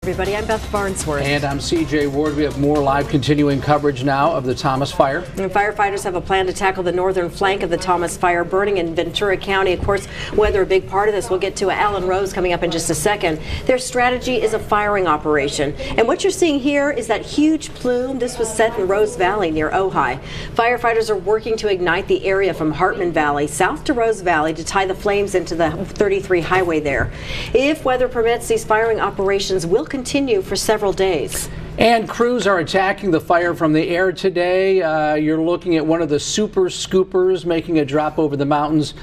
Everybody, I'm Beth Farnsworth. And I'm CJ Ward. We have more live continuing coverage now of the Thomas Fire. And firefighters have a plan to tackle the northern flank of the Thomas Fire burning in Ventura County. Of course, weather a big part of this. We'll get to Alan Rose coming up in just a second. Their strategy is a firing operation. And what you're seeing here is that huge plume. This was set in Rose Valley near Ojai. Firefighters are working to ignite the area from Hartman Valley south to Rose Valley to tie the flames into the 33 highway there. If weather permits, these firing operations will continue for several days. And crews are attacking the fire from the air today. You're looking at one of the super scoopers making a drop over the mountains.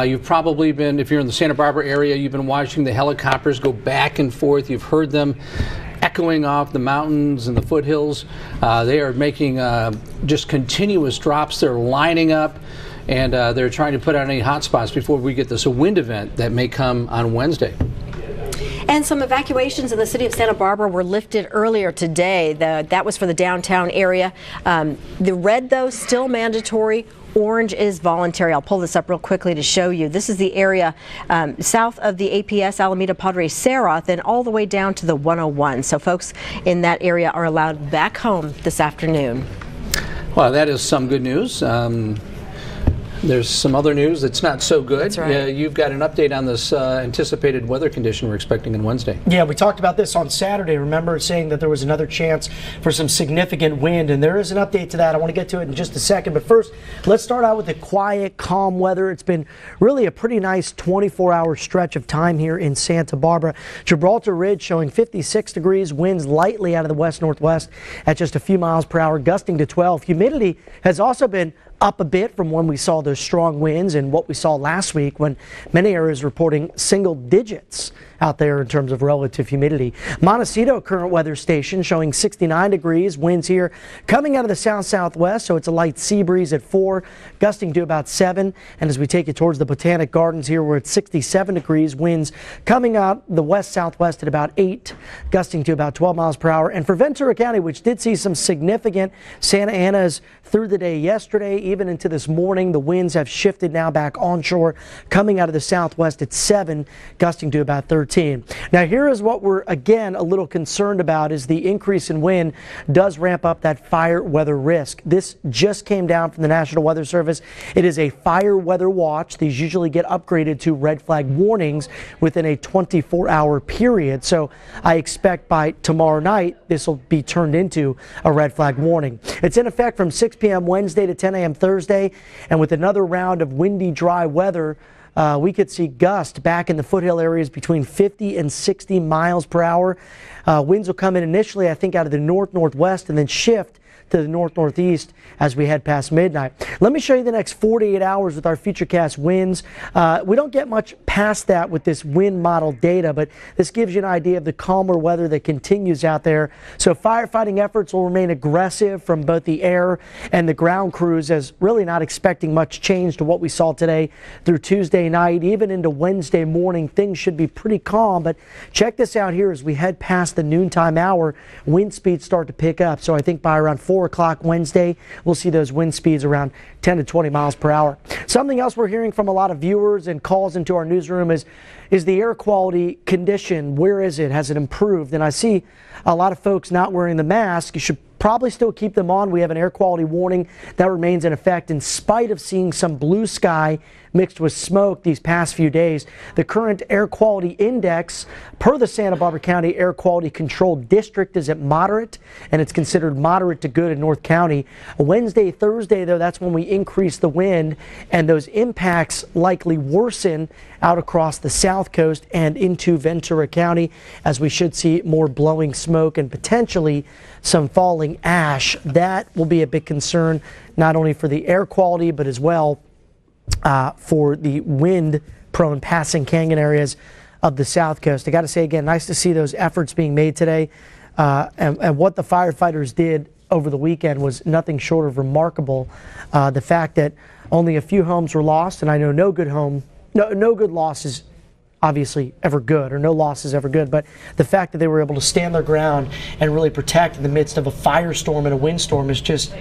You've probably been, if you're in the Santa Barbara area, you've been watching the helicopters go back and forth. You've heard them echoing off the mountains and the foothills. They are making just continuous drops. They're lining up, and they're trying to put out any hot spots before we get this wind event that may come on Wednesday. And some evacuations in the city of Santa Barbara were lifted earlier today. That was for the downtown area. The red, though, still mandatory. Orange is voluntary. I'll pull this up real quickly to show you. This is the area south of the APS, Alameda Padre Serra, then all the way down to the 101. So folks in that area are allowed back home this afternoon. Well, that is some good news. There's some other news that's not so good. That's right. You've got an update on this anticipated weather condition we're expecting on Wednesday. Yeah, we talked about this on Saturday. Remember saying that there was another chance for some significant wind, and there is an update to that. I want to get to it in just a second. But first, let's start out with the quiet, calm weather. It's been really a pretty nice 24-hour stretch of time here in Santa Barbara. Gibraltar Ridge showing 56 degrees, winds lightly out of the west-northwest at just a few miles per hour, gusting to 12. Humidity has also been up a bit from when we saw those strong winds and what we saw last week when many areas reporting single digits out there in terms of relative humidity. Montecito current weather station showing 69 degrees, winds here coming out of the south-southwest, so it's a light sea breeze at 4, gusting to about 7. And as we take it towards the Botanic Gardens here, we're at 67 degrees, winds coming out the west-southwest at about 8, gusting to about 12 miles per hour. And for Ventura County, which did see some significant Santa Anas through the day yesterday, even into this morning, the winds have shifted now back onshore, coming out of the southwest at 7, gusting to about 13. Now here is what we're again a little concerned about, is the increase in wind does ramp up that fire weather risk. This just came down from the National Weather Service. It is a fire weather watch. These usually get upgraded to red flag warnings within a 24-hour period. So I expect by tomorrow night this will be turned into a red flag warning. It's in effect from 6 p.m. Wednesday to 10 a.m. Thursday, and with another round of windy, dry weather, we could see gusts back in the foothill areas between 50 and 60 miles per hour. Winds will come in initially, I think, out of the north-northwest and then shift to the north-northeast as we head past midnight. Let me show you the next 48 hours with our Futurecast winds. We don't get much past that with this wind model data, but this gives you an idea of the calmer weather that continues out there. So firefighting efforts will remain aggressive from both the air and the ground crews, as really not expecting much change to what we saw today through Tuesday night. Even into Wednesday morning, things should be pretty calm, but check this out here as we head past the noontime hour, wind speeds start to pick up. So I think by around 4 o'clock Wednesday, we'll see those wind speeds around 10 to 20 miles per hour. Something else we're hearing from a lot of viewers and calls into our newsroom is the air quality condition. Where is it? Has it improved? And I see a lot of folks not wearing the mask. You should probably still keep them on. We have an air quality warning that remains in effect in spite of seeing some blue sky mixed with smoke these past few days. The current air quality index per the Santa Barbara County Air Quality Control District is at moderate, and it's considered moderate to good in North County. Wednesday, Thursday, though, that's when we increase the wind, and those impacts likely worsen out across the south coast and into Ventura County, as we should see more blowing smoke and potentially some falling ash. That will be a big concern, not only for the air quality, but as well for the wind-prone passing canyon areas of the south coast. I got to say again, nice to see those efforts being made today, and what the firefighters did over the weekend was nothing short of remarkable. The fact that only a few homes were lost, and I know no good loss is obviously ever good, or no loss is ever good, but the fact that they were able to stand their ground and really protect in the midst of a firestorm and a windstorm is just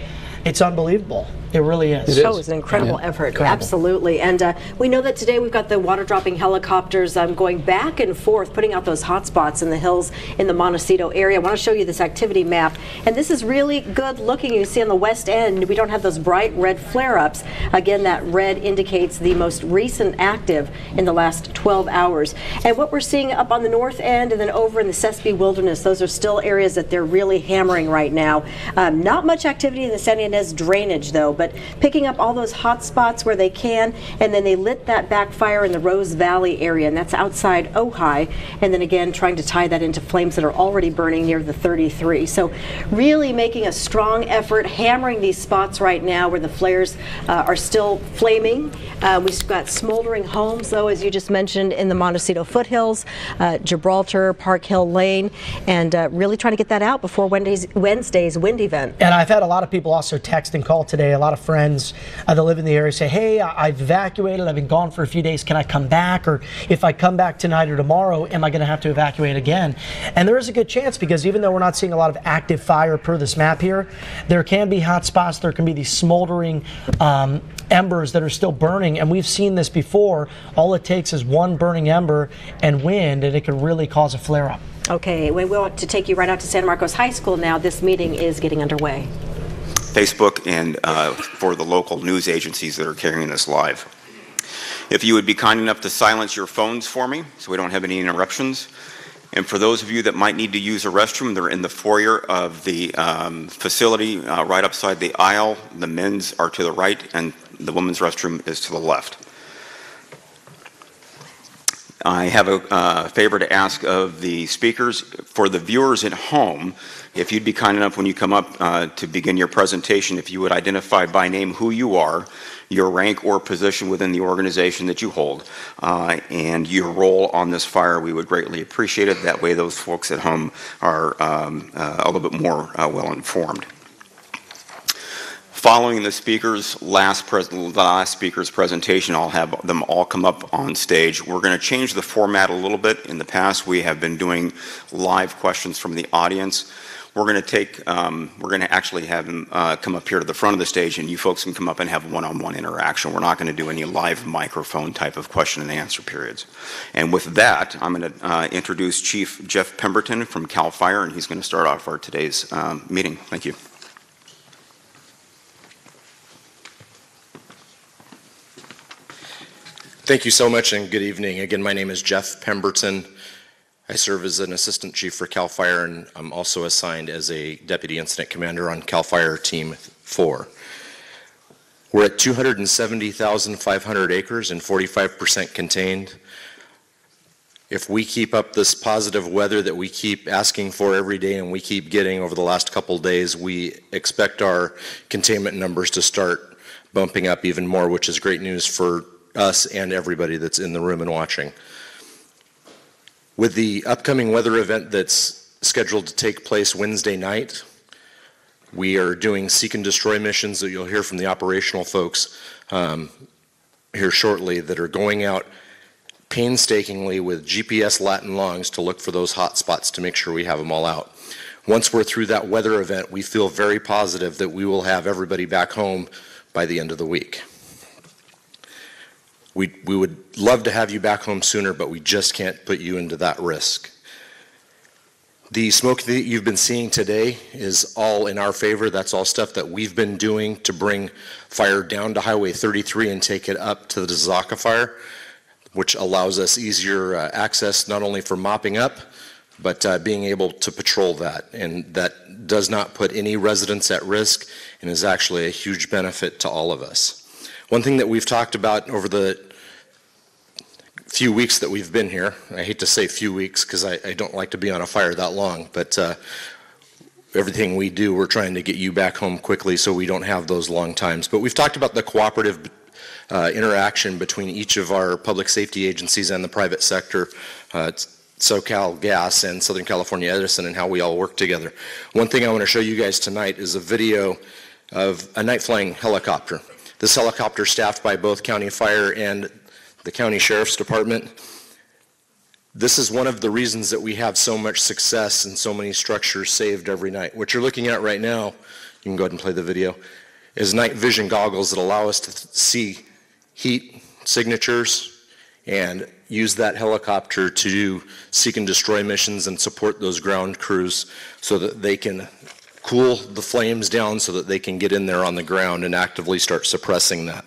it's unbelievable. It really is. It is. Oh, it's an incredible effort. Incredible. Absolutely. And we know that today we've got the water dropping helicopters going back and forth, putting out those hot spots in the hills in the Montecito area. I want to show you this activity map. And this is really good looking. You see on the west end, we don't have those bright red flare-ups. Again, that red indicates the most recent active in the last 12 hours. And what we're seeing up on the north end and then over in the Sespe Wilderness, those are still areas that they're really hammering right now. Not much activity in the San Ynez drainage, though, but picking up all those hot spots where they can, and then they lit that backfire in the Rose Valley area, and that's outside Ojai, and then again trying to tie that into flames that are already burning near the 33. So really making a strong effort, hammering these spots right now where the flares are still flaming. We've got smoldering homes, though, as you just mentioned, in the Montecito foothills, Gibraltar, Park Hill Lane, and really trying to get that out before Wednesday's wind event. And I've had a lot of people also text and call today, a lot of friends that live in the area say, hey, I've evacuated, I've been gone for a few days, can I come back? Or if I come back tonight or tomorrow, am I going to have to evacuate again? And there is a good chance, because even though we're not seeing a lot of active fire per this map here, there can be hot spots, there can be these smoldering embers that are still burning, and we've seen this before. All it takes is one burning ember and wind, and it can really cause a flare-up. Okay, we want to take you right out to San Marcos High School now. This meeting is getting underway. Facebook and for the local news agencies that are carrying this live. If you would be kind enough to silence your phones for me so we don't have any interruptions. And for those of you that might need to use a restroom, they're in the foyer of the facility right upside the aisle. The men's are to the right and the women's restroom is to the left. I have a favor to ask of the speakers. For the viewers at home, if you'd be kind enough when you come up to begin your presentation, if you would identify by name who you are, your rank or position within the organization that you hold, and your role on this fire, we would greatly appreciate it. That way those folks at home are a little bit more well informed. Following the speaker's last speaker's presentation, I'll have them all come up on stage. We're going to change the format a little bit. In the past, we have been doing live questions from the audience. We're going to actually have them come up here to the front of the stage, and you folks can come up and have one-on-one interaction. We're not going to do any live microphone type of question and answer periods. And with that, I'm going to introduce Chief Jeff Pemberton from CAL FIRE, and he's going to start off our today's meeting. Thank you. Thank you so much, and good evening. Again, my name is Jeff Pemberton. I serve as an assistant chief for CAL FIRE, and I'm also assigned as a deputy incident commander on CAL FIRE Team 4. We're at 270,500 acres and 45% contained. If we keep up this positive weather that we keep asking for every day and we keep getting over the last couple days, we expect our containment numbers to start bumping up even more, which is great news for us and everybody that's in the room and watching. With the upcoming weather event that's scheduled to take place Wednesday night, we are doing seek and destroy missions that you'll hear from the operational folks here shortly, that are going out painstakingly with GPS Latin longs to look for those hot spots to make sure we have them all out. Once we're through that weather event, we feel very positive that we will have everybody back home by the end of the week. We would love to have you back home sooner, but we just can't put you into that risk. The smoke that you've been seeing today is all in our favor. That's all stuff that we've been doing to bring fire down to Highway 33 and take it up to the Zaca fire, which allows us easier access not only for mopping up, but being able to patrol that. And that does not put any residents at risk and is actually a huge benefit to all of us. One thing that we've talked about over the few weeks that we've been here, I hate to say few weeks because I don't like to be on a fire that long, but everything we do, we're trying to get you back home quickly so we don't have those long times. But we've talked about the cooperative interaction between each of our public safety agencies and the private sector, SoCal Gas and Southern California Edison, and how we all work together. One thing I want to show you guys tonight is a video of a night flying helicopter. This helicopter staffed by both County Fire and the County Sheriff's Department. This is one of the reasons that we have so much success and so many structures saved every night. What you're looking at right now, you can go ahead and play the video, is night vision goggles that allow us to see heat signatures and use that helicopter to do seek and destroy missions and support those ground crews so that they can cool the flames down so that they can get in there on the ground and actively start suppressing that.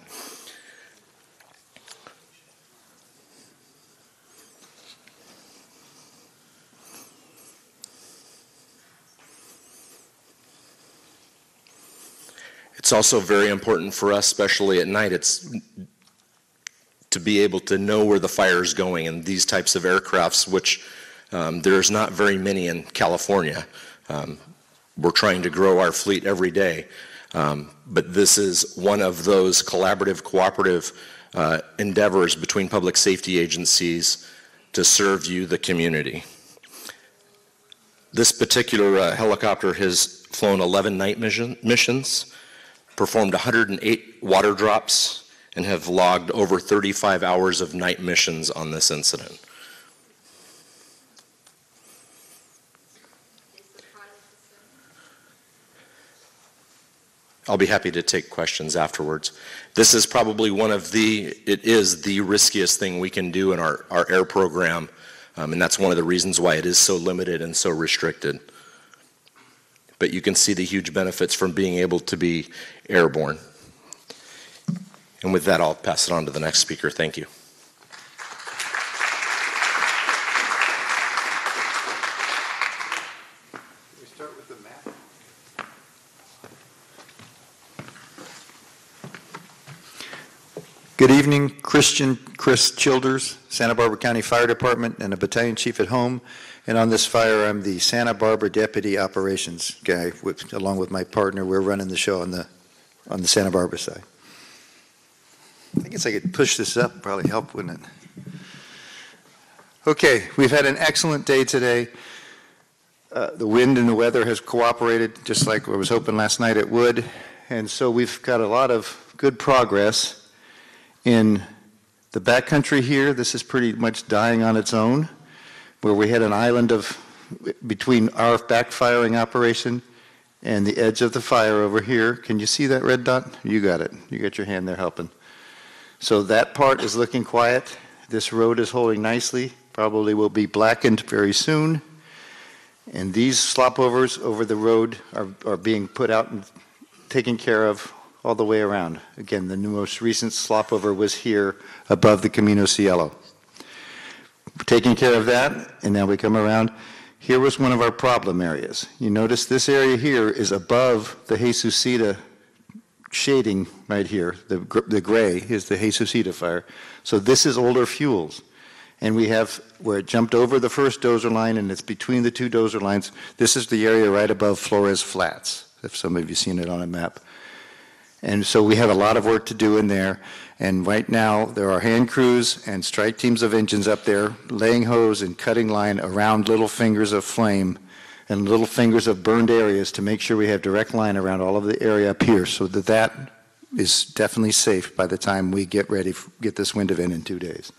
It's also very important for us, especially at night, it's to be able to know where the fire is going. And these types of aircrafts, which there's not very many in California. We're trying to grow our fleet every day. But this is one of those collaborative, cooperative endeavors between public safety agencies to serve you, the community. This particular helicopter has flown 11 night missions, performed 108 water drops, and have logged over 35 hours of night missions on this incident. I'll be happy to take questions afterwards. This is probably it is the riskiest thing we can do in our air program, and that's one of the reasons why it is so limited and so restricted. But you can see the huge benefits from being able to be airborne. And with that, I'll pass it on to the next speaker. Thank you. We start with the map. Good evening, Chris Childers, Santa Barbara County Fire Department, and a battalion chief at home. And on this fire, I'm the Santa Barbara Deputy Operations guy, along with my partner. We're running the show on the Santa Barbara side. I guess I could push this up, probably help, wouldn't it? Okay, we've had an excellent day today. The wind and the weather has cooperated, just like I was hoping last night it would. And so we've got a lot of good progress in the backcountry here. This is pretty much dying on its own, where we had an island between our backfiring operation and the edge of the fire over here. Can you see that red dot? You got it. You got your hand there helping. So that part is looking quiet. This road is holding nicely. Probably will be blackened very soon. And these slopovers over the road are being put out and taken care of all the way around. Again, the most recent slopover was here above the Camino Cielo. Taking care of that, and now we come around. Here was one of our problem areas. You notice this area here is above the Jesucita shading right here. The gray is the Jesucita fire. So this is older fuels. And we have where it jumped over the first dozer line, and it's between the two dozer lines. This is the area right above Flores Flats, if some of you seen it on a map. And so we have a lot of work to do in there. And right now, there are hand crews and strike teams of engines up there laying hose and cutting line around little fingers of flame and little fingers of burned areas to make sure we have direct line around all of the area up here so that is definitely safe by the time we get ready, get this wind event in 2 days.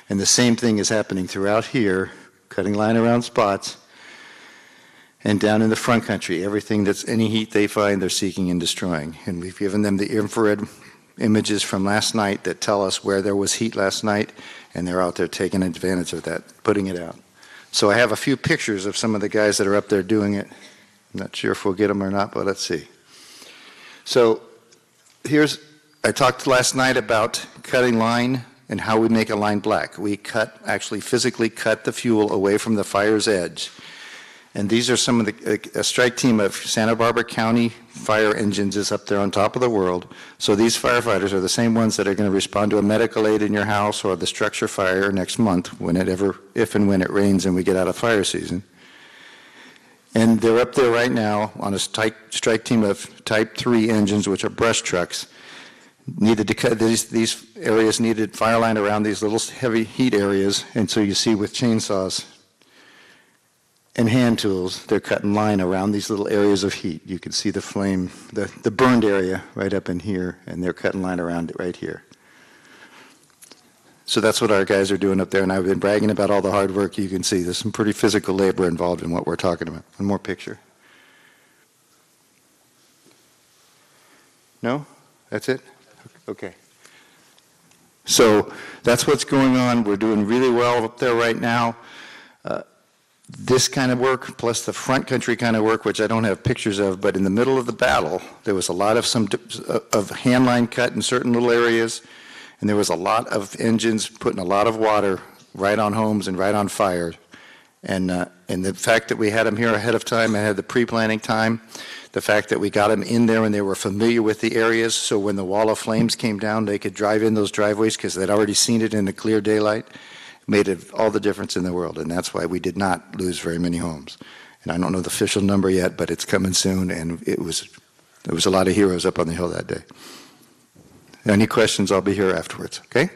And the same thing is happening throughout here, cutting line around spots, and down in the front country, everything that's any heat they find, they're seeking and destroying. And we've given them the infrared images from last night that tell us where there was heat last night, and they're out there taking advantage of that, putting it out. So I have a few pictures of some of the guys that are up there doing it. I'm not sure if we'll get them or not, but let's see. So I talked last night about cutting line and how we make a line black. We actually physically cut the fuel away from the fire's edge. And these are some of a strike team of Santa Barbara County fire engines is up there on top of the world. So these firefighters are the same ones that are going to respond to a medical aid in your house or the structure fire next month, if and when it rains and we get out of fire season. And they're up there right now on a strike team of Type 3 engines, which are brush trucks. Needed to cut these areas, needed fire line around these little heavy heat areas. And so you see with chainsaws and hand tools, they're cutting line around these little areas of heat. You can see the flame, the burned area right up in here, and they're cutting line around it right here. So that's what our guys are doing up there, and I've been bragging about all the hard work. You can see there's some pretty physical labor involved in what we're talking about. One more picture. No? That's it? Okay. So that's what's going on. We're doing really well up there right now. This kind of work, plus the front country kind of work, which I don't have pictures of, but in the middle of the battle, there was a lot of hand line cut in certain little areas, and there was a lot of engines putting a lot of water right on homes and right on fire. And the fact that we had them here ahead of time and had the pre-planning time, the fact that we got them in there and they were familiar with the areas, so when the wall of flames came down, they could drive in those driveways because they'd already seen it in the clear daylight, made it all the difference in the world. And that's why we did not lose very many homes. And I don't know the official number yet, but it's coming soon, and there was a lot of heroes up on the hill that day. Any questions, I'll be here afterwards, okay?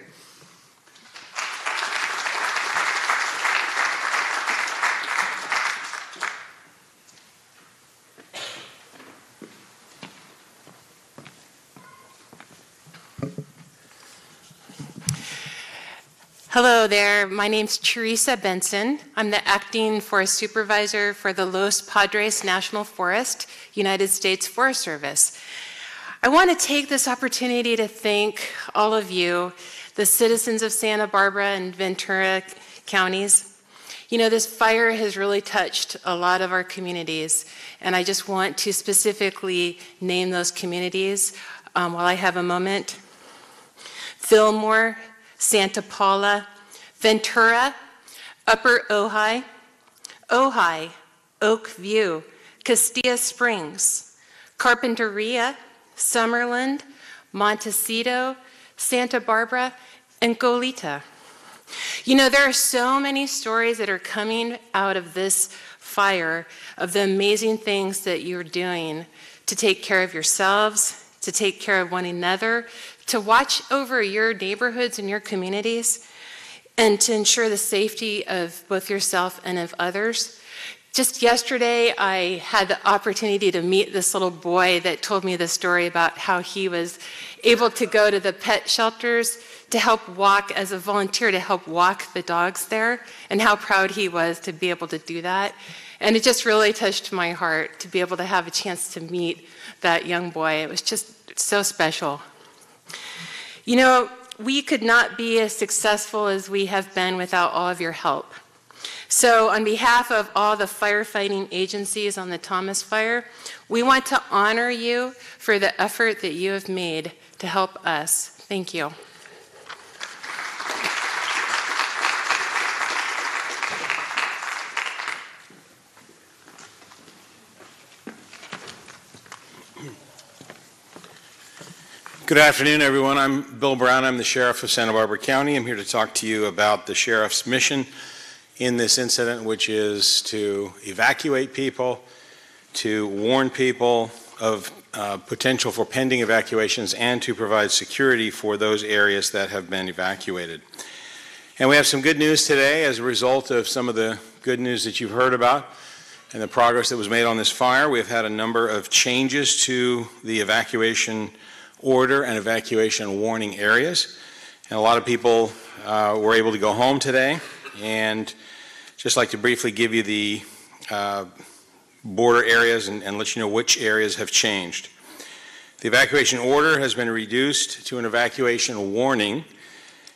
Hello there, my name's Teresa Benson. I'm the acting forest supervisor for the Los Padres National Forest, United States Forest Service. I want to take this opportunity to thank all of you, the citizens of Santa Barbara and Ventura counties. You know, this fire has really touched a lot of our communities, and I just want to specifically name those communities while I have a moment. Fillmore, Santa Paula, Ventura, Upper Ojai, Ojai, Oak View, Castilla Springs, Carpinteria, Summerland, Montecito, Santa Barbara, and Goleta. You know, there are so many stories that are coming out of this fire of the amazing things that you're doing to take care of yourselves, to take care of one another, to watch over your neighborhoods and your communities, and to ensure the safety of both yourself and of others. Just yesterday, I had the opportunity to meet this little boy that told me the story about how he was able to go to the pet shelters to help walk, as a volunteer, to help walk the dogs there, and how proud he was to be able to do that. And it just really touched my heart to be able to have a chance to meet that young boy. It was just so special. You know, we could not be as successful as we have been without all of your help. So on behalf of all the firefighting agencies on the Thomas Fire, we want to honor you for the effort that you have made to help us. Thank you. Good afternoon, everyone. I'm Bill Brown. I'm the Sheriff of Santa Barbara County. I'm here to talk to you about the Sheriff's mission in this incident, which is to evacuate people, to warn people of potential for pending evacuations, and to provide security for those areas that have been evacuated. And we have some good news today as a result of some of the good news that you've heard about and the progress that was made on this fire. We've had a number of changes to the evacuation order and evacuation warning areas. And a lot of people were able to go home today. And just like to briefly give you the border areas and let you know which areas have changed. The evacuation order has been reduced to an evacuation warning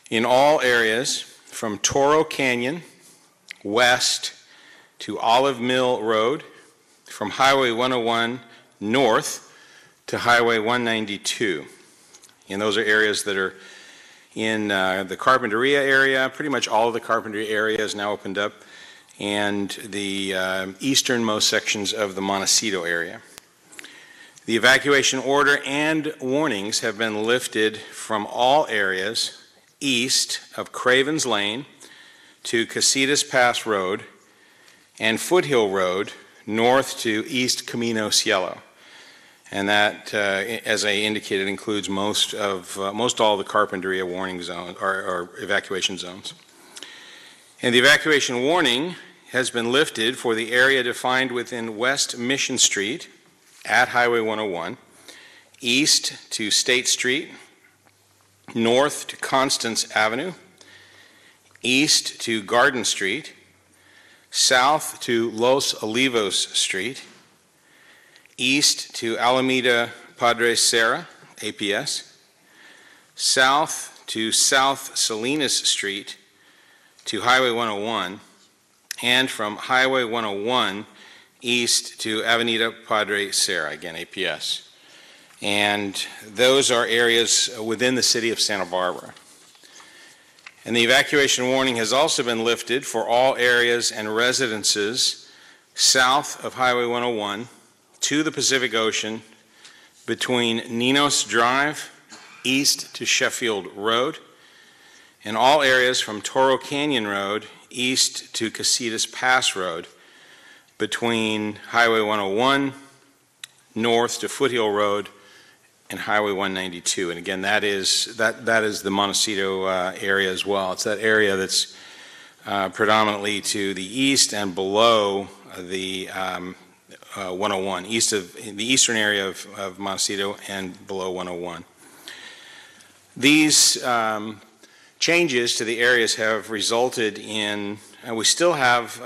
in all areas from Toro Canyon west to Olive Mill Road, from Highway 101 north to Highway 192. And those are areas that are in the Carpinteria area. Pretty much all of the Carpinteria area is now opened up, and the easternmost sections of the Montecito area. The evacuation order and warnings have been lifted from all areas east of Cravens Lane to Casitas Pass Road and Foothill Road north to East Camino Cielo. And that, as I indicated, includes most all of the Carpinteria warning zones or evacuation zones. And the evacuation warning has been lifted for the area defined within West Mission Street at Highway 101, east to State Street, north to Constance Avenue, east to Garden Street, south to Los Olivos Street, east to Alameda Padre Serra, APS, south to South Salinas Street to Highway 101, and from Highway 101 east to Avenida Padre Serra, again APS. And those are areas within the city of Santa Barbara. And the evacuation warning has also been lifted for all areas and residences south of Highway 101 to the Pacific Ocean between Ninos Drive east to Sheffield Road, and all areas from Toro Canyon Road east to Casitas Pass Road between Highway 101 north to Foothill Road and Highway 192. And again, that is the Montecito area as well. It's that area that's predominantly to the east and below the 101, east of the eastern area of Montecito and below 101. These changes to the areas have resulted in, and we still have,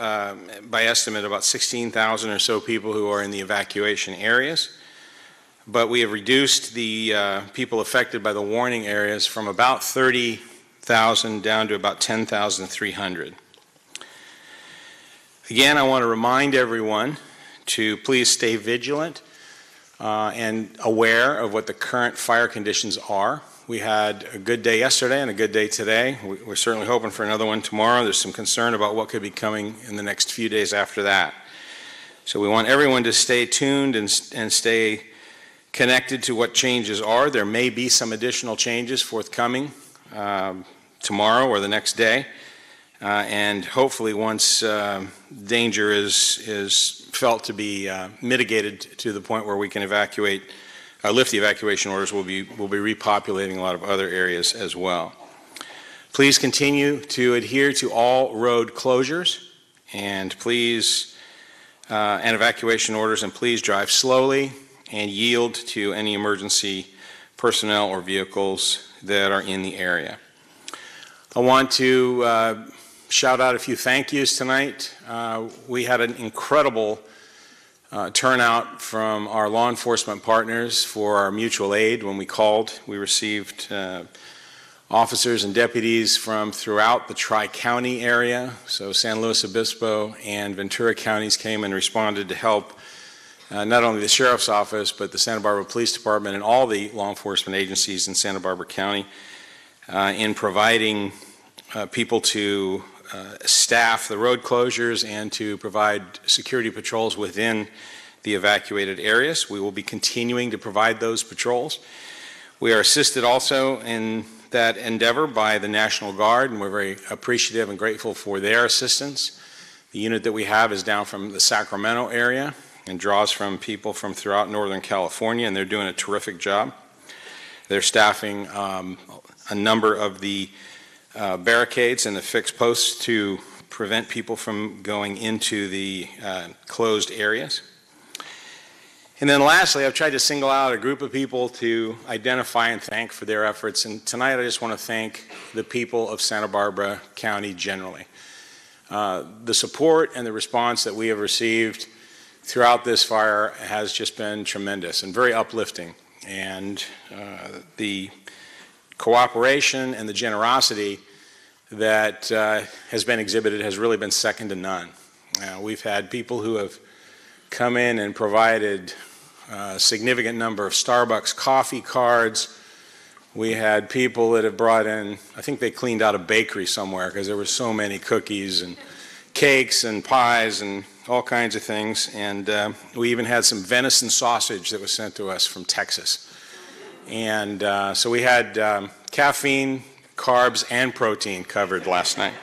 by estimate, about 16,000 or so people who are in the evacuation areas. But we have reduced the people affected by the warning areas from about 30,000 down to about 10,300. Again, I want to remind everyone to please stay vigilant and aware of what the current fire conditions are. We had a good day yesterday and a good day today. We're certainly hoping for another one tomorrow. There's some concern about what could be coming in the next few days after that. So we want everyone to stay tuned and stay connected to what changes are. There may be some additional changes forthcoming tomorrow or the next day. And hopefully once danger is felt to be mitigated to the point where we can evacuate, lift the evacuation orders, we'll be repopulating a lot of other areas as well. Please continue to adhere to all road closures and evacuation orders, and please drive slowly and yield to any emergency personnel or vehicles that are in the area. I want to shout out a few thank yous tonight. We had an incredible turnout from our law enforcement partners for our mutual aid when we called. We received officers and deputies from throughout the Tri-County area. So San Luis Obispo and Ventura counties came and responded to help not only the Sheriff's Office, but the Santa Barbara Police Department and all the law enforcement agencies in Santa Barbara County in providing people to staff the road closures and to provide security patrols within the evacuated areas. We will be continuing to provide those patrols. We are assisted also in that endeavor by the National Guard, and we're very appreciative and grateful for their assistance. The unit that we have is down from the Sacramento area and draws from people from throughout Northern California, and they're doing a terrific job. They're staffing a number of the barricades and the fixed posts to prevent people from going into the closed areas. And then lastly, I've tried to single out a group of people to identify and thank for their efforts. And tonight I just want to thank the people of Santa Barbara County generally. The support and the response that we have received throughout this fire has just been tremendous and very uplifting. And the cooperation and the generosity that has been exhibited has really been second to none. We've had people who have come in and provided a significant number of Starbucks coffee cards. We had people that have brought in, I think they cleaned out a bakery somewhere because there were so many cookies and cakes and pies and all kinds of things. And we even had some venison sausage that was sent to us from Texas. And so we had caffeine, carbs, and protein covered last night.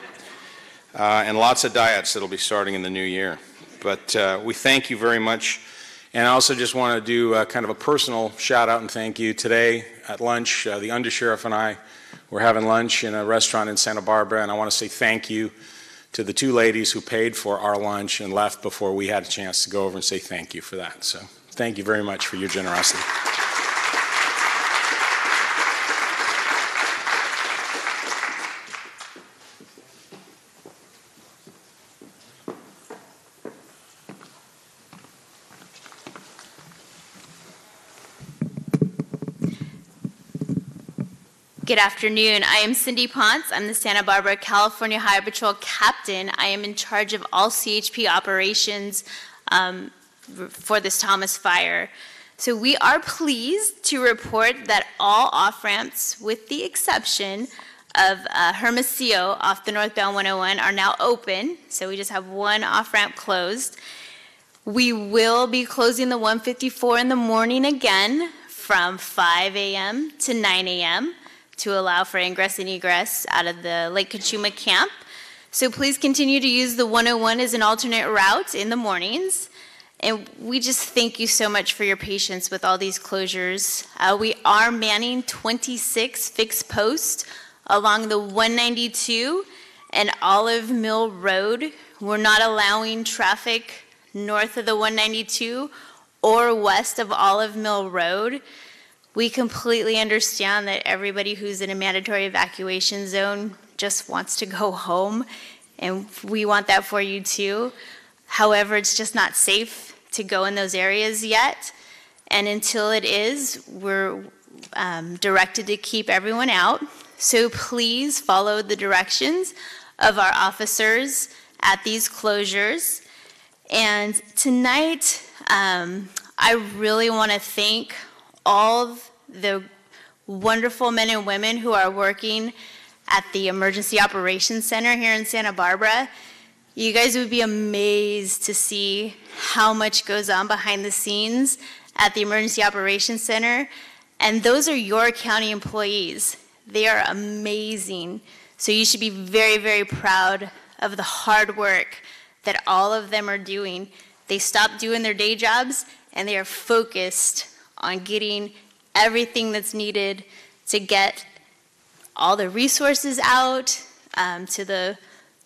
And lots of diets that'll be starting in the new year. But we thank you very much. And I also just want to do kind of a personal shout out and thank you. Today at lunch, the undersheriff and I were having lunch in a restaurant in Santa Barbara, and I want to say thank you to the two ladies who paid for our lunch and left before we had a chance to go over and say thank you for that. So thank you very much for your generosity. Good afternoon. I am Cindy Ponce. I'm the Santa Barbara, California Highway Patrol Captain. I am in charge of all CHP operations for this Thomas Fire. So we are pleased to report that all off-ramps, with the exception of Hermosillo off the northbound 101, are now open. So we just have one off-ramp closed. We will be closing the 154 in the morning again from 5 a.m. to 9 a.m. to allow for ingress and egress out of the Lake Cachuma camp. So please continue to use the 101 as an alternate route in the mornings. And we just thank you so much for your patience with all these closures. We are manning 26 fixed posts along the 192 and Olive Mill Road. We're not allowing traffic north of the 192 or west of Olive Mill Road. We completely understand that everybody who's in a mandatory evacuation zone just wants to go home, and we want that for you too. However, it's just not safe to go in those areas yet, and until it is, we're directed to keep everyone out. So please follow the directions of our officers at these closures. And tonight, I really want to thank all the wonderful men and women who are working at the Emergency Operations Center here in Santa Barbara. You guys would be amazed to see how much goes on behind the scenes at the Emergency Operations Center. And those are your county employees. They are amazing. So you should be very, very proud of the hard work that all of them are doing. They stopped doing their day jobs and they are focused on getting everything that's needed to get all the resources out to the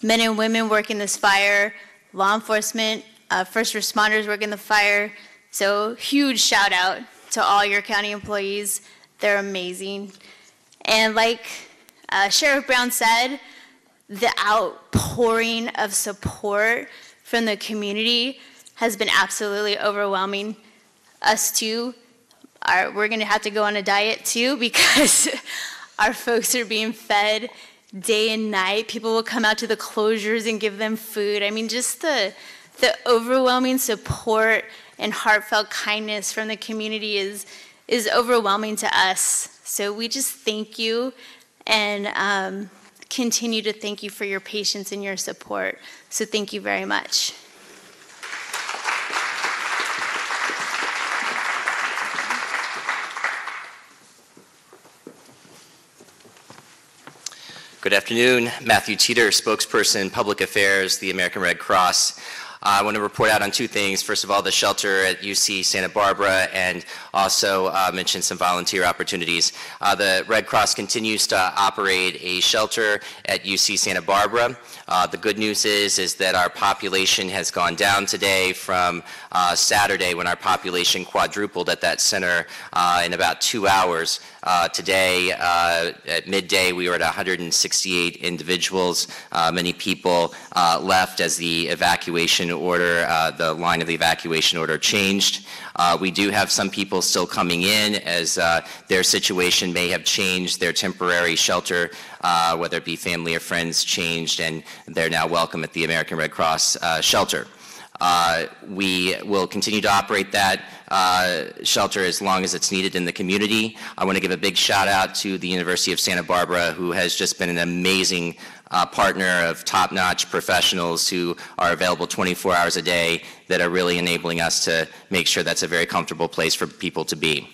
men and women working this fire, law enforcement, first responders working the fire. So huge shout out to all your county employees. They're amazing. And like Sheriff Brown said, the outpouring of support from the community has been absolutely overwhelming. Us too, we're gonna have to go on a diet too because our folks are being fed day and night. People will come out to the closures and give them food. I mean, just the overwhelming support and heartfelt kindness from the community is overwhelming to us. So we just thank you and continue to thank you for your patience and your support. So thank you very much. Good afternoon. Matthew Teeter, spokesperson, Public Affairs, the American Red Cross. I want to report out on two things. First of all, the shelter at UC Santa Barbara, and also mention some volunteer opportunities. The Red Cross continues to operate a shelter at UC Santa Barbara. The good news is that our population has gone down today from Saturday, when our population quadrupled at that center in about 2 hours. Today, at midday, we were at 168 individuals. Many people left as the evacuation order, the line of the evacuation order changed. We do have some people still coming in as their situation may have changed, their temporary shelter, whether it be family or friends, changed, and they're now welcome at the American Red Cross shelter. We will continue to operate that shelter as long as it's needed in the community. I want to give a big shout out to the University of Santa Barbara, who has just been an amazing partner of top-notch professionals who are available 24 hours a day that are really enabling us to make sure that's a very comfortable place for people to be.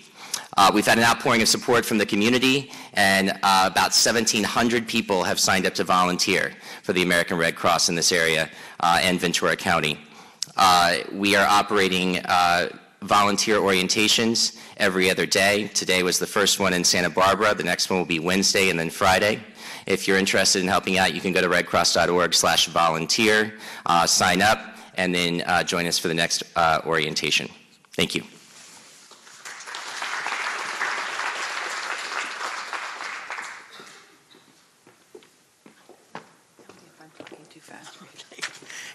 We've had an outpouring of support from the community, and about 1,700 people have signed up to volunteer for the American Red Cross in this area and Ventura County. We are operating volunteer orientations every other day. Today was the first one in Santa Barbara. The next one will be Wednesday and then Friday. If you're interested in helping out, you can go to redcross.org/volunteer, sign up, and then join us for the next orientation. Thank you.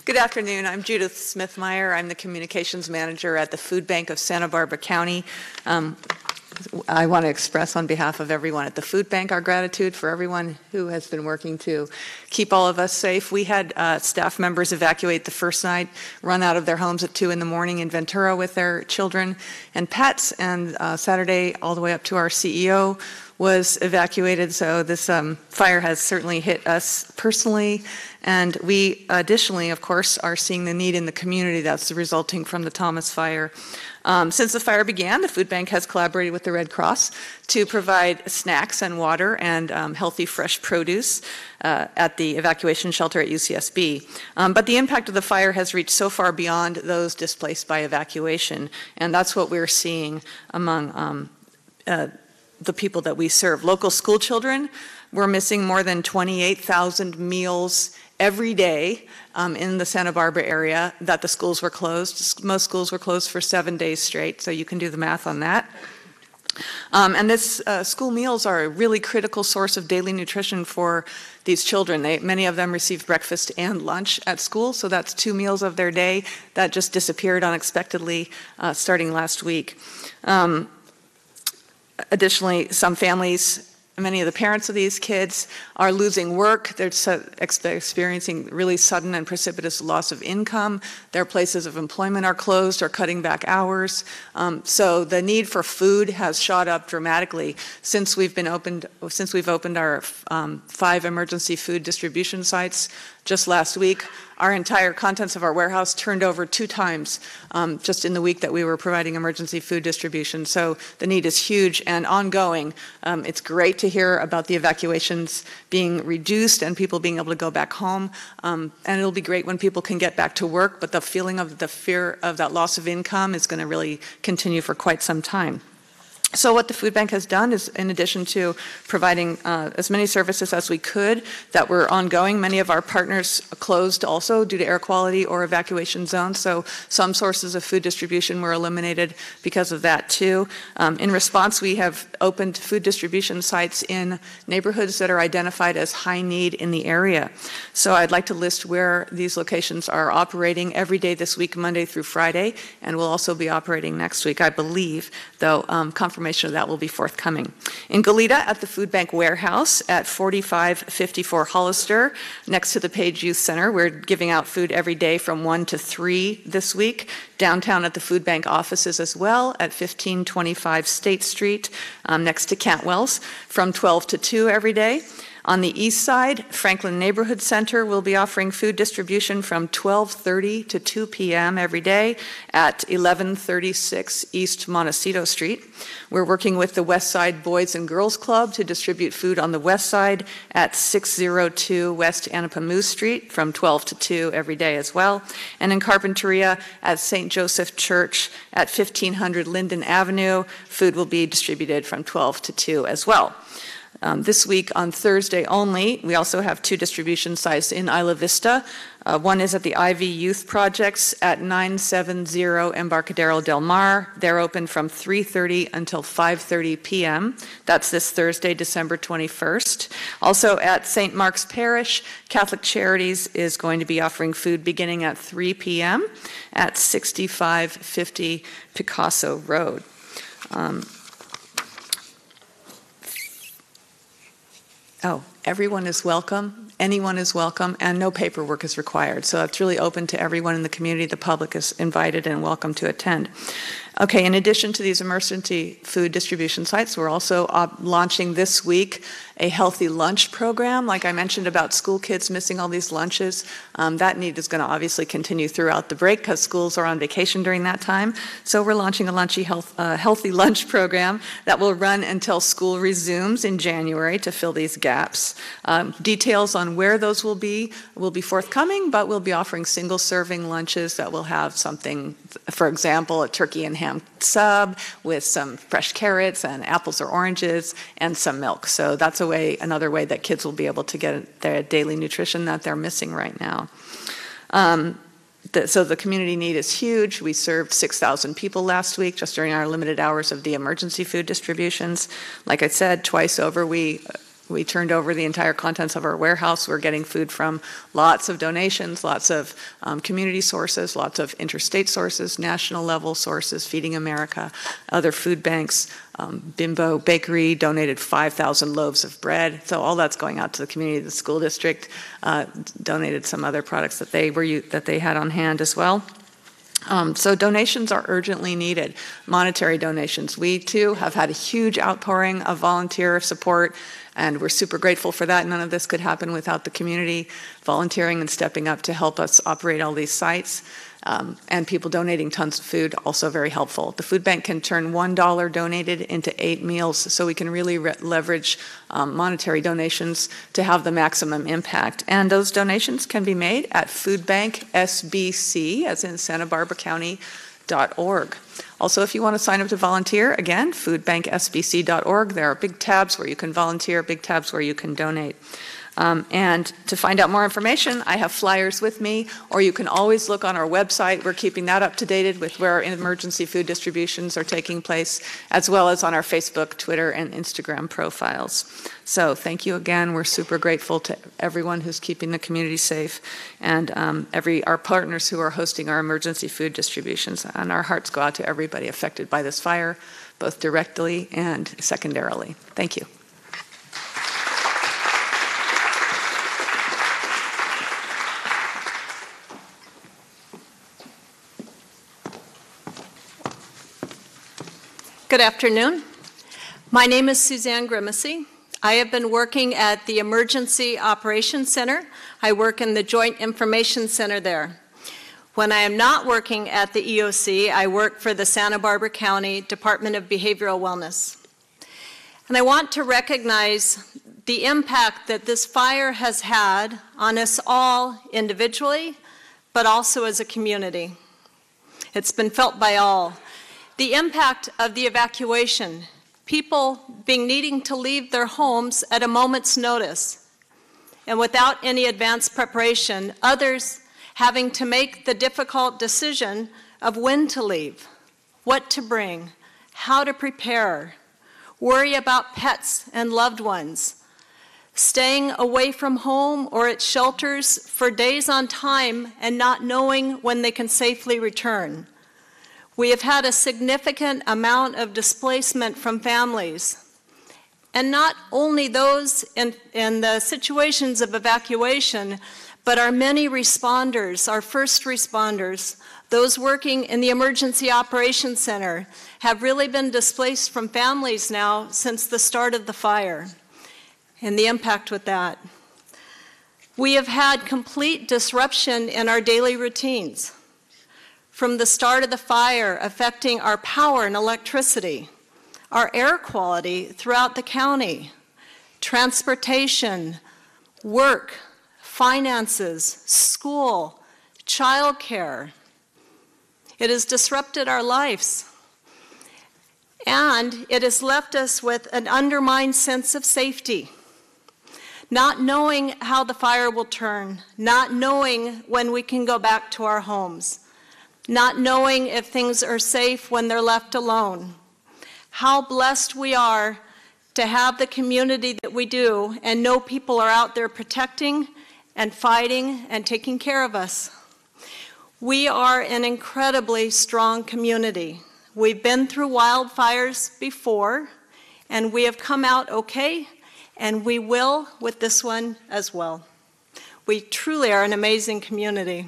Good afternoon. I'm Judith Smith-Meyer. I'm the Communications Manager at the Food Bank of Santa Barbara County. I want to express on behalf of everyone at the food bank our gratitude for everyone who has been working to keep all of us safe. We had staff members evacuate the first night, run out of their homes at 2 in the morning in Ventura with their children and pets, and Saturday all the way up to our CEO was evacuated. So this fire has certainly hit us personally, and we additionally, of course, are seeing the need in the community that's resulting from the Thomas Fire. Since the fire began, the food bank has collaborated with the Red Cross to provide snacks and water and healthy fresh produce at the evacuation shelter at UCSB. But the impact of the fire has reached so far beyond those displaced by evacuation, and that's what we're seeing among the people that we serve. Local school children, we're missing more than 28,000 meals every day in the Santa Barbara area that the schools were closed. Most schools were closed for 7 days straight, so you can do the math on that. And this school meals are a really critical source of daily nutrition for these children. Many of them receive breakfast and lunch at school, so that's 2 meals of their day that just disappeared unexpectedly starting last week. Additionally, some families, many of the parents of these kids are losing work. They're experiencing really sudden and precipitous loss of income. Their places of employment are closed or cutting back hours. So the need for food has shot up dramatically since we've opened our 5 emergency food distribution sites just last week. Our entire contents of our warehouse turned over 2 times just in the week that we were providing emergency food distribution. So the need is huge and ongoing. It's great to hear about the evacuations being reduced and people being able to go back home. And it'll be great when people can get back to work, but the feeling of the fear of that loss of income is going to really continue for quite some time. So what the food bank has done is, in addition to providing as many services as we could that were ongoing, many of our partners closed also due to air quality or evacuation zones, so some sources of food distribution were eliminated because of that too. In response, we have opened food distribution sites in neighborhoods that are identified as high need in the area. So I'd like to list where these locations are operating every day this week, Monday through Friday, and will also be operating next week, I believe, though confirmation of that will be forthcoming. In Goleta at the Food Bank Warehouse at 4554 Hollister, next to the Page Youth Center, we're giving out food every day from 1 to 3 this week. Downtown at the Food Bank offices as well at 1525 State Street, next to Cantwell's, from 12 to 2 every day. On the east side, Franklin Neighborhood Center will be offering food distribution from 12:30 to 2 p.m. every day at 1136 East Montecito Street. We're working with the West Side Boys and Girls Club to distribute food on the west side at 602 West Anapamu Street from 12 to 2 every day as well. And in Carpinteria at St. Joseph Church at 1500 Linden Avenue, food will be distributed from 12 to 2 as well. This week on Thursday only, we also have 2 distribution sites in Isla Vista. One is at the Ivy Youth Projects at 970 Embarcadero Del Mar. They're open from 3:30 until 5:30 p.m. That's this Thursday, December 21st. Also at St. Mark's Parish, Catholic Charities is going to be offering food beginning at 3 p.m. at 6550 Picasso Road. Everyone is welcome, anyone is welcome, and no paperwork is required. So it's really open to everyone in the community. The public is invited and welcome to attend. Okay, in addition to these emergency food distribution sites, we're also launching this week a healthy lunch program. Like I mentioned about school kids missing all these lunches, that need is going to obviously continue throughout the break because schools are on vacation during that time. So we're launching a healthy lunch program that will run until school resumes in January to fill these gaps. Details on where those will be forthcoming, but we'll be offering single-serving lunches that will have something, for example, a turkey and ham sub with some fresh carrots and apples or oranges and some milk. So that's another way that kids will be able to get their daily nutrition that they're missing right now. So the community need is huge. We served 6,000 people last week just during our limited hours of the emergency food distributions. Like I said, twice over we We turned over the entire contents of our warehouse. We're getting food from lots of donations, lots of community sources, lots of interstate sources, national level sources, Feeding America, other food banks. Bimbo Bakery donated 5,000 loaves of bread. So all that's going out to the community. The school district donated some other products that they had on hand as well. So donations are urgently needed, monetary donations. We too have had a huge outpouring of volunteer support, and we're super grateful for that. None of this could happen without the community volunteering and stepping up to help us operate all these sites. And people donating tons of food, also very helpful. The food bank can turn $1 donated into 8 meals, so we can really leverage monetary donations to have the maximum impact. And those donations can be made at foodbanksbc, as in Santa Barbara County.org. Also, if you want to sign up to volunteer, again, foodbanksbc.org. There are big tabs where you can volunteer, big tabs where you can donate. And to find out more information, I have flyers with me, or you can always look on our website. We're keeping that up to date with where our emergency food distributions are taking place, as well as on our Facebook, Twitter, and Instagram profiles. So thank you again. We're super grateful to everyone who's keeping the community safe, and our partners who are hosting our emergency food distributions. And our hearts go out to everybody affected by this fire, both directly and secondarily. Thank you. Good afternoon. My name is Suzanne Grimacy. I have been working at the Emergency Operations Center. I work in the Joint Information Center there. When I am not working at the EOC, I work for the Santa Barbara County Department of Behavioral Wellness. And I want to recognize the impact that this fire has had on us all individually, but also as a community. It's been felt by all. The impact of the evacuation, people needing to leave their homes at a moment's notice, and without any advanced preparation, others having to make the difficult decision of when to leave, what to bring, how to prepare, worry about pets and loved ones, staying away from home or at shelters for days on time and not knowing when they can safely return. We have had a significant amount of displacement from families, and not only those in the situations of evacuation, but our many responders, our first responders, those working in the Emergency Operations Center, have really been displaced from families now since the start of the fire, and the impact with that. We have had complete disruption in our daily routines, from the start of the fire affecting our power and electricity, our air quality throughout the county, transportation, work, finances, school, childcare. It has disrupted our lives, and it has left us with an undermined sense of safety, not knowing how the fire will turn, not knowing when we can go back to our homes, not knowing if things are safe when they're left alone. How blessed we are to have the community that we do and know people are out there protecting and fighting and taking care of us. We are an incredibly strong community. We've been through wildfires before, and we have come out okay, and we will with this one as well. We truly are an amazing community.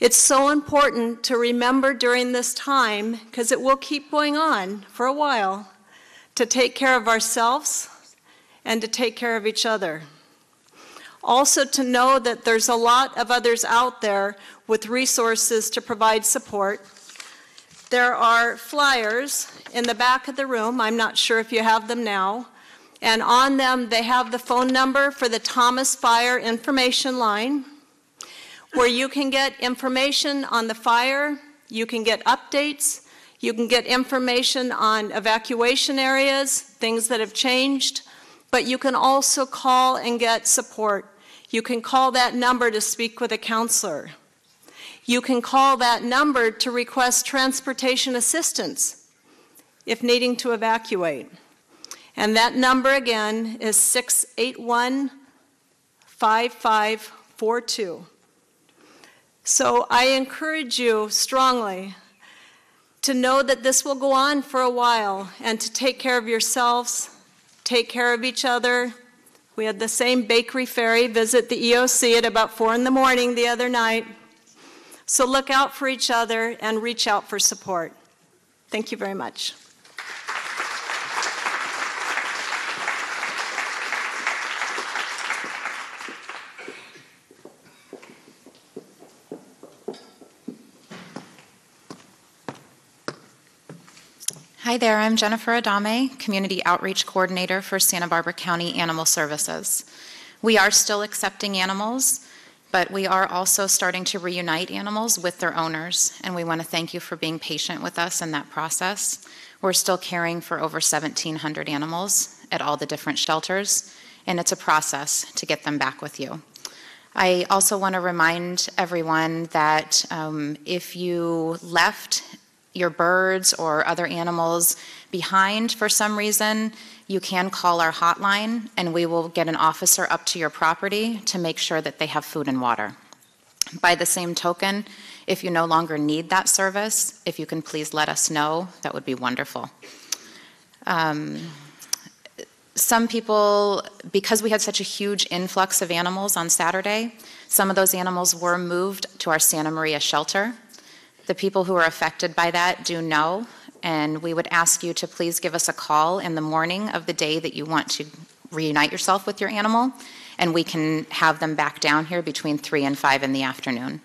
It's so important to remember during this time, because it will keep going on for a while, to take care of ourselves and to take care of each other. Also to know that there's a lot of others out there with resources to provide support. There are flyers in the back of the room. I'm not sure if you have them now. And on them, they have the phone number for the Thomas Fire Information Line, where you can get information on the fire, you can get updates, you can get information on evacuation areas, things that have changed, but you can also call and get support. You can call that number to speak with a counselor. You can call that number to request transportation assistance if needing to evacuate. And that number again is 681-5542. So I encourage you strongly to know that this will go on for a while and to take care of yourselves, take care of each other. We had the same bakery fairy visit the EOC at about 4 in the morning the other night. So look out for each other and reach out for support. Thank you very much. Hi there, I'm Jennifer Adame, Community Outreach Coordinator for Santa Barbara County Animal Services. We are still accepting animals, but we are also starting to reunite animals with their owners, and we want to thank you for being patient with us in that process. We're still caring for over 1,700 animals at all the different shelters, and it's a process to get them back with you. I also want to remind everyone that if you left your birds or other animals behind for some reason, you can call our hotline and we will get an officer up to your property to make sure that they have food and water. By the same token, if you no longer need that service, if you can please let us know, that would be wonderful. Some people, because we had such a huge influx of animals on Saturday, some of those animals were moved to our Santa Maria shelter. The people who are affected by that do know, and we would ask you to please give us a call in the morning of the day that you want to reunite yourself with your animal, and we can have them back down here between 3 and 5 in the afternoon.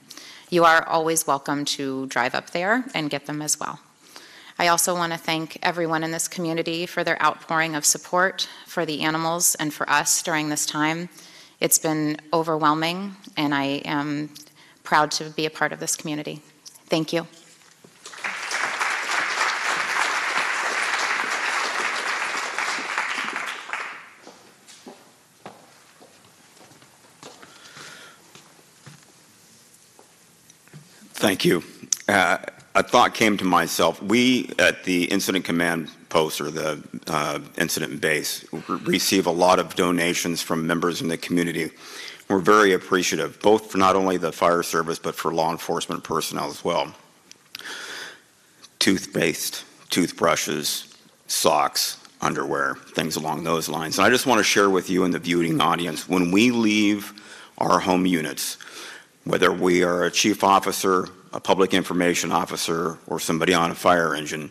You are always welcome to drive up there and get them as well. I also want to thank everyone in this community for their outpouring of support for the animals and for us during this time. It's been overwhelming, and I am proud to be a part of this community. Thank you. Thank you. A thought came to myself. We at the Incident Command Post, or the Incident Base, receive a lot of donations from members in the community. We're very appreciative, both for not only the fire service, but for law enforcement personnel as well. Toothpaste, toothbrushes, socks, underwear, things along those lines. And I just want to share with you and the viewing audience, when we leave our home units, whether we are a chief officer, a public information officer, or somebody on a fire engine,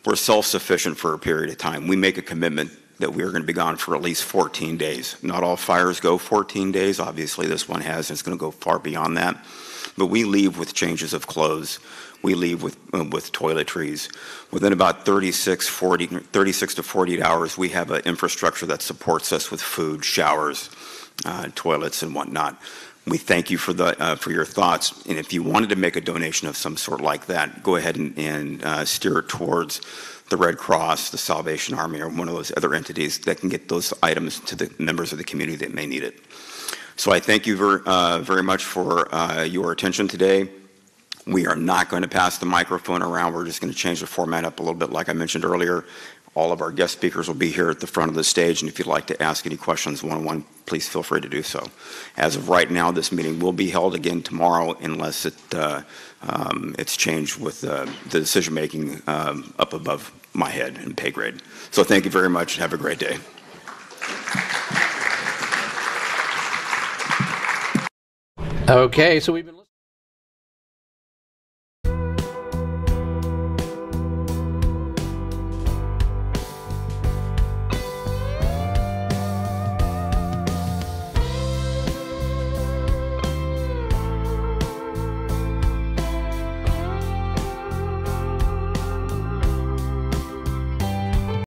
we're self-sufficient for a period of time. We make a commitment that we are going to be gone for at least 14 days. Not all fires go 14 days. Obviously, this one has, and it's going to go far beyond that. But we leave with changes of clothes. We leave with toiletries. Within about 36 to 48 hours, we have an infrastructure that supports us with food, showers, toilets, and whatnot. We thank you for your thoughts, and if you wanted to make a donation of some sort like that, go ahead and steer it towards the Red Cross, the Salvation Army, or one of those other entities that can get those items to the members of the community that may need it. So I thank you very much for your attention today. We are not going to pass the microphone around. We're just going to change the format up a little bit. Like I mentioned earlier, all of our guest speakers will be here at the front of the stage, and if you'd like to ask any questions one-on-one, please feel free to do so. As of right now, this meeting will be held again tomorrow unless it's changed with the decision-making up above my head and pay grade. So thank you very much, and have a great day. Okay, so we've been